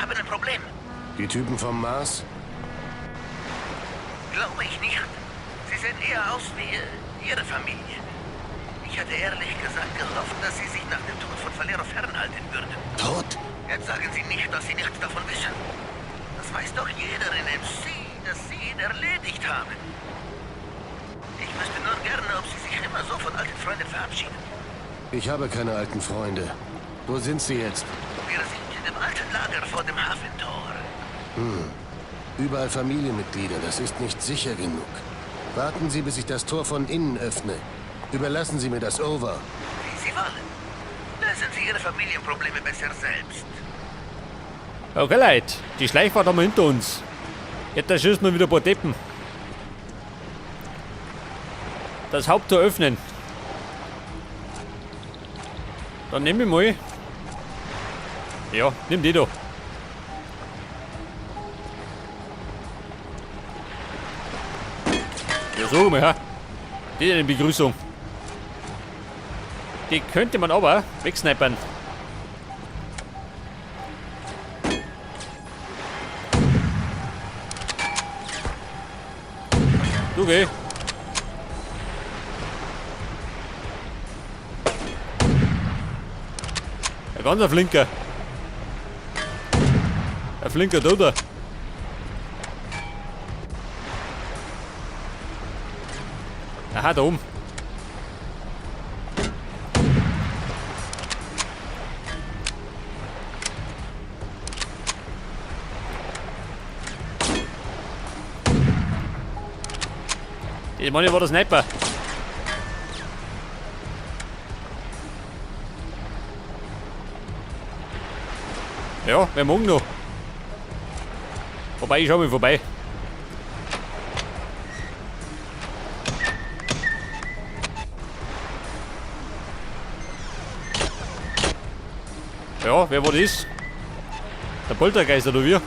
haben ein Problem. Die Typen vom Mars? Glaube ich nicht. Sie sehen eher aus wie Ihre Familie. Ich hätte ehrlich gesagt gehofft, dass Sie sich nach dem Tod von Valero fernhalten würden. Tot? Jetzt sagen Sie nicht, dass Sie nichts davon wissen. Das weiß doch jeder in MC, dass Sie ihn erledigt haben. Ich wüsste nur gerne, ob Sie sich immer so von alten Freunden verabschieden. Ich habe keine alten Freunde. Wo sind sie jetzt? Wir sind in dem alten Lager vor dem Hafentor. Überall Familienmitglieder, das ist nicht sicher genug. Warten Sie, bis ich das Tor von innen öffne. Überlassen Sie mir das Over. Wie Sie wollen. Lösen Sie Ihre Familienprobleme besser selbst. Okay, Leute, die Schleichfahrt haben wir hinter uns. Jetzt schießen wir wieder ein paar Deppen. Das Haupttor öffnen. Dann nehme ich mal. Ja, nimm die da. Ja, so mal, ha. Die ist eine Begrüßung. Die könnte man aber wegsnipern. Du geh. Ein ganzer Flinker. Ein Flinker Doder. Aha, da oben. Die Mann war der Sniper. Ja, wer mag noch? Wobei, ich schau mal vorbei. Ja, wer war das? Der Poltergeist oder wir?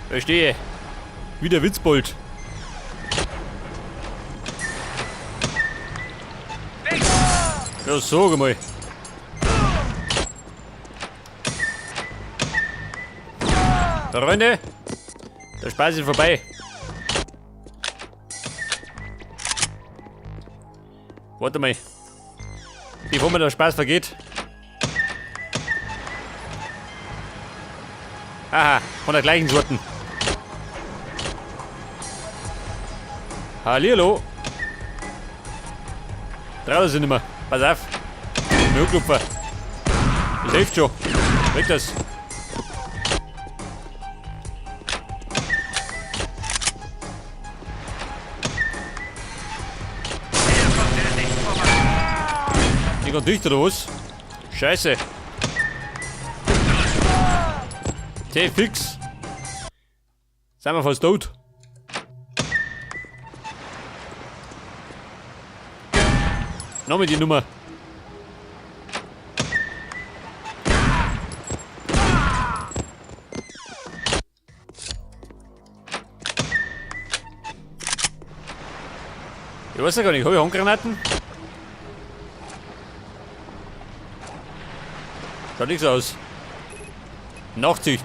Verstehe. Wie der Witzbold. Ja, sag mal. Freunde, der Spaß ist vorbei. Warte mal. Bevor mir der Spaß vergeht. Aha, von der gleichen Sorten. Hallihallo. Draußen nicht mehr. Pass auf. Notklupfer. Das hilft schon. Weg das. Ich kann dicht oder was? Scheiße. T-Fix. Sind wir fast tot. Nochmal die Nummer. Ich weiß ja gar nicht, habe ich Handgranaten? Schaut nichts aus. Nachtsicht.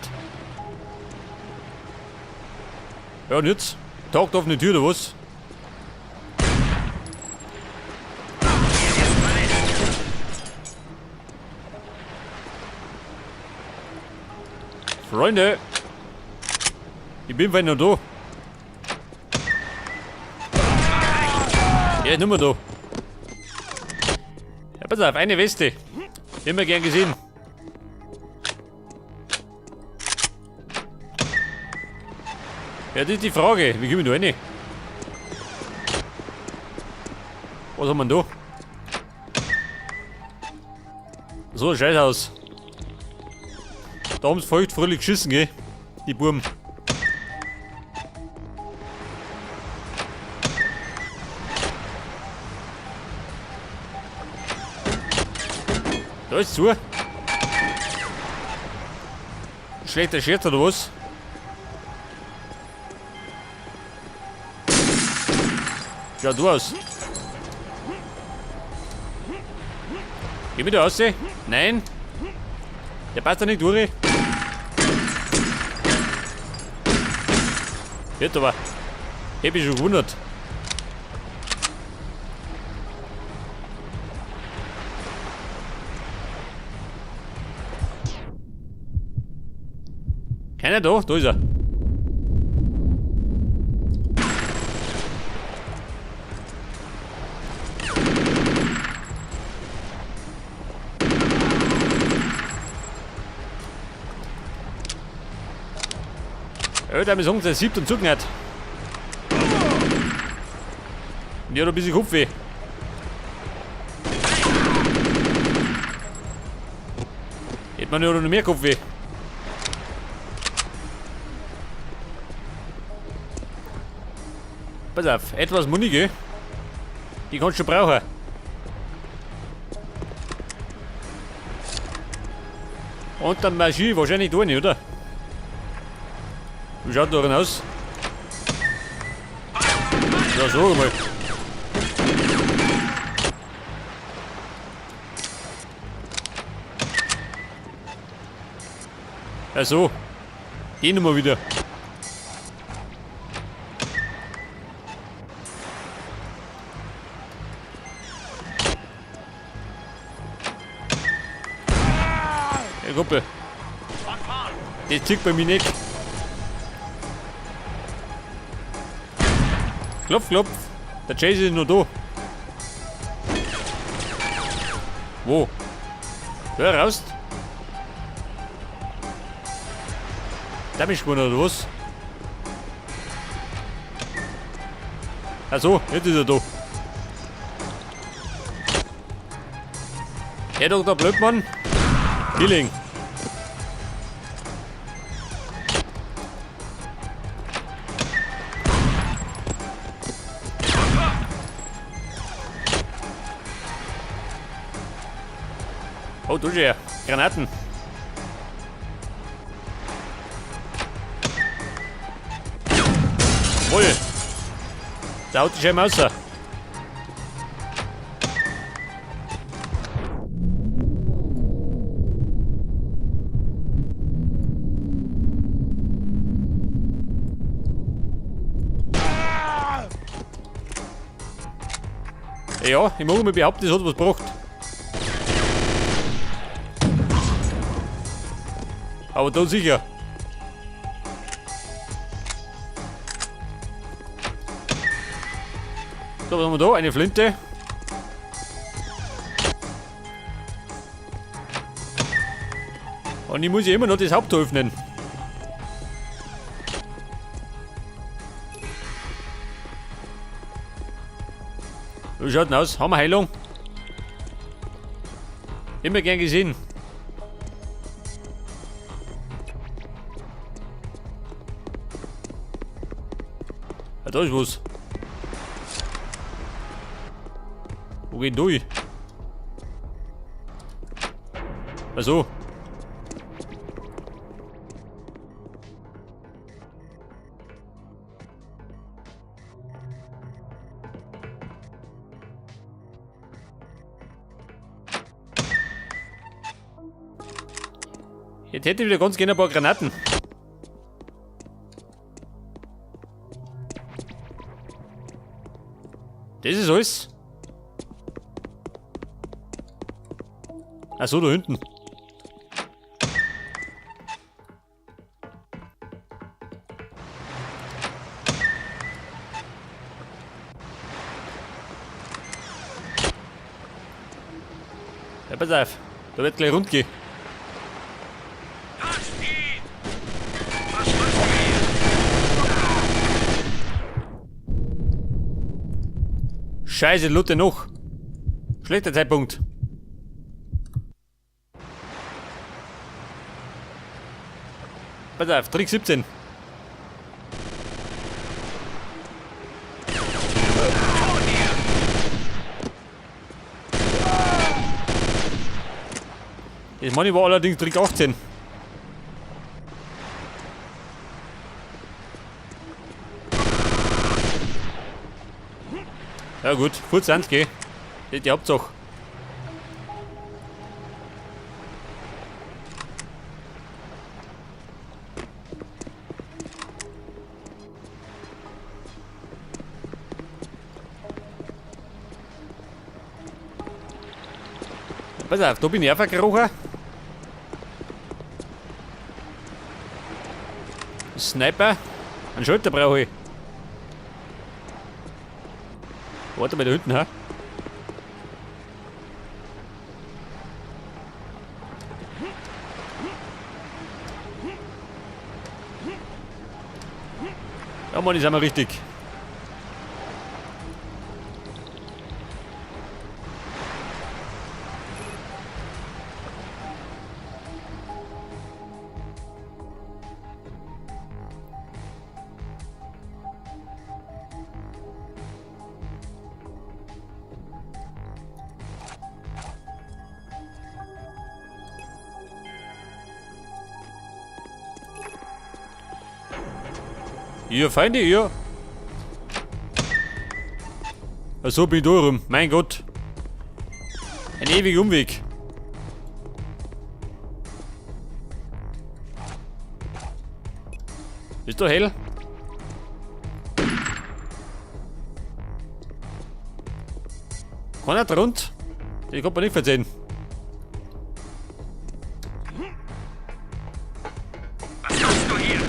Ja und jetzt? Tagt offene Tür oder was? Freunde! Ich bin noch da. Ja, nicht mehr da. Ja, pass auf, eine Weste. Immer gern gesehen. Ja, das ist die Frage. Wie komme ich da rein? Was haben wir denn da? So ein Scheißhaus. Da haben sie feucht fröhlich geschissen, gell? Die Burm. Da ist zu. Schlechter Scherz oder was? Ja, du aus. Geh wieder raus. Nein. Der passt da nicht durch. Wird aber. Hab ich schon gewundert. Keiner da? Da ist er. Alter, wir sagen, der siebt und zucken hat. Und die hat ein bisschen Kopfweh. Hätte man ja noch mehr Kopfweh. Pass auf, etwas Muni, gell? Die kannst du brauchen. Und dann Magie wahrscheinlich da nicht, oder? Wie schaut darin aus? Ja, so mal. Ja, so. Die Nummer wieder. Ja, Gruppe. Das zieht bei mir nicht. Klopf, klopf. Der Chase ist nur da. Wo? Hör raus. Da bin ich gewonnen, oder was? Achso, jetzt ist er da. Hey, Dr. Blödmann. Killing. Oh, du ja. Granaten. Wohl. Da haut die Scheibe raus. Ja, ich mag mal behaupten, das hat was gebracht. Aber da sicher. So, was haben wir da? Eine Flinte. Und ich muss ja immer noch das Haupttor öffnen. Wie schaut denn aus? Haben wir Heilung? Immer gern gesehen. Ja, da ist was. Wo geht durch? Also. Jetzt hätte ich wieder ganz gerne ein paar Granaten. Das ist alles. Achso, da hinten. Ja, pass auf. Da wird gleich rund gehen. Scheiße, Lutte noch. Schlechter Zeitpunkt. Pass auf, Trick 17. Das Money war allerdings Trick 18. Ja gut, kurz ans gehen. Das ist die Hauptsache. Pass auf, da bin ich auch verkrochen. Sniper. Einen Schalter brauche ich. Warte mal da hinten, ha? Ja, Mann, ist einmal richtig. Ihr Feinde, ihr. So bin ich da rum. Mein Gott. Ein ewiger Umweg. Ist da hell? Keiner drunter? Ich kann mir nicht verzeihen. Was machst du hier?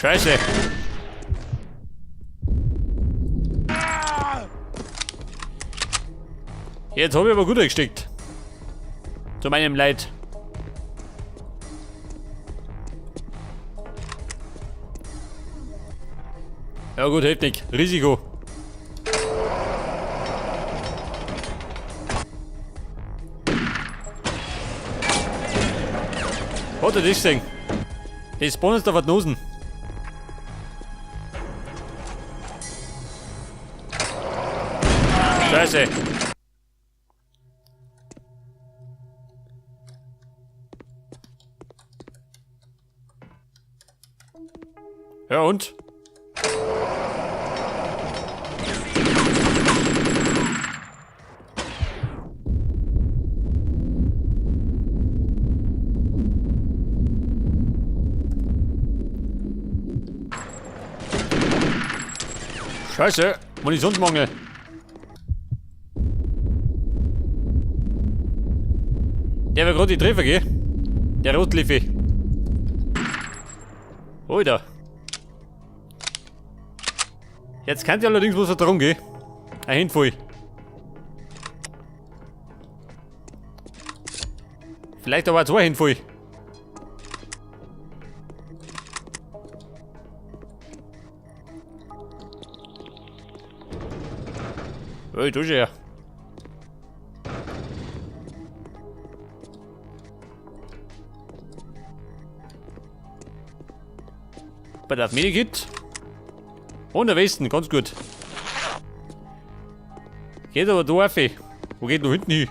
Scheiße. Jetzt habe ich aber gut eingesteckt. Zu meinem Leid. Ja gut, hilft nicht. Risiko. Hat er das gesehen? Das spawnen da was Nosen. Scheiße. Ja und? Scheiße, Munitionsmangel. Der war gerade die Treffer, gell? Der Rotliffe. Alter. Jetzt kann ja allerdings was dran gehen. Ein Handvoll. Vielleicht aber auch 2 Handvoll. Ey, du ja. Bei der Medikit. Und der Westen, ganz gut. Geht aber da auf. Wo geht noch hinten hin?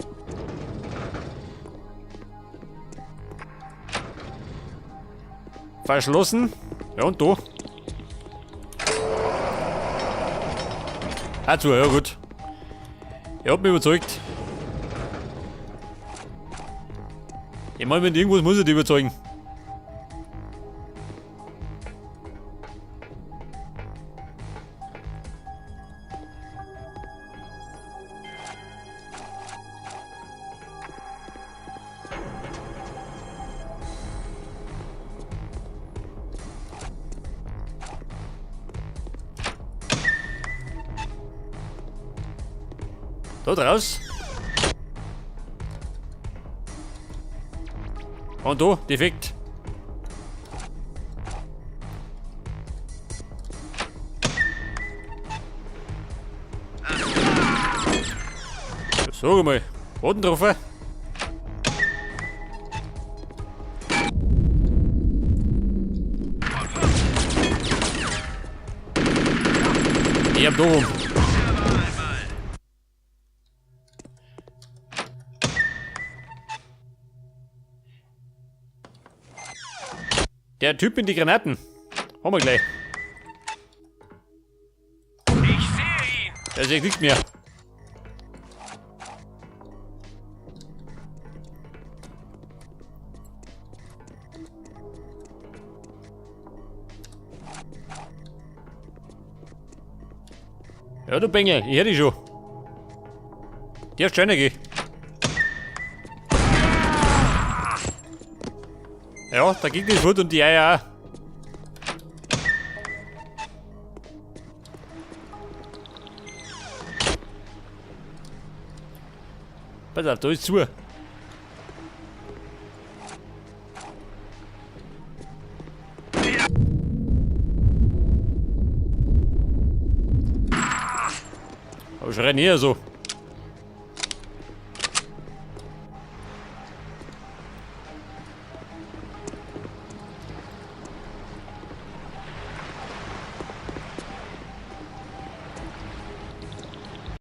Verschlossen. Ja und da. Ah, zu, ja gut. Er hat mich überzeugt. Ich meine, mit irgendwas muss ich dich überzeugen. Dort raus. Und da, defekt. Sag mal, Boden drauf. Ich hab da rum. Der Typ mit die Granaten. Haben wir gleich. Ich sehe ihn! Der sieht nichts mehr. Ja, du Bengel, ich hätte dich schon. Der ist schöner, geh. Ja, der Gegner ist gut und die Eier auch. Pass auf, da ist zu. Aber schrei näher so.